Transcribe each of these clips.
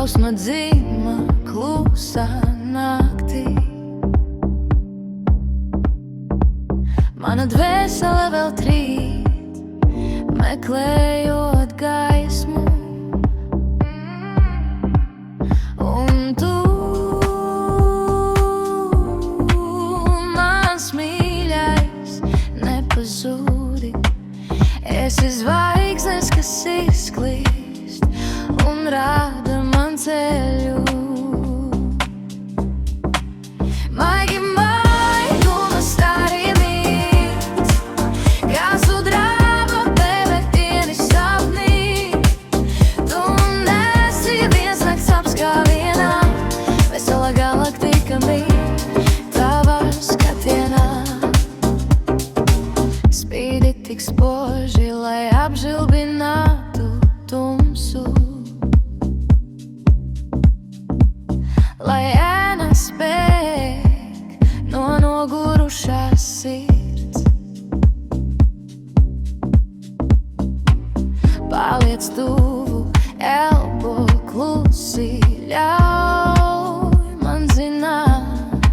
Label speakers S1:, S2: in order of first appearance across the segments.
S1: Dusma dzīma klusā naktī. Mana dvēsele vēl trīt, meklējot gaismu. Un tu, mans mīļais, nepazūdi. Esi zvaigznes, kas izklīst un rāda man ceļu. Maigi maiguma stari mīt, kā sudraba debetieni sapnī. Tu nesi viens nakts apskāvienā, vesela galaktika mīt tavā skatienā. Spīdi tik spoži, lai apžilbinātu tumsu, lai ēnas bēg no nogurušās sirds. Paliec tuvu, elpo klusi, ļauj man zināt,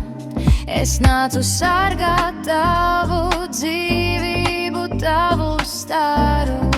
S1: es nācu sargāt tavu dzīvību, tavu staru.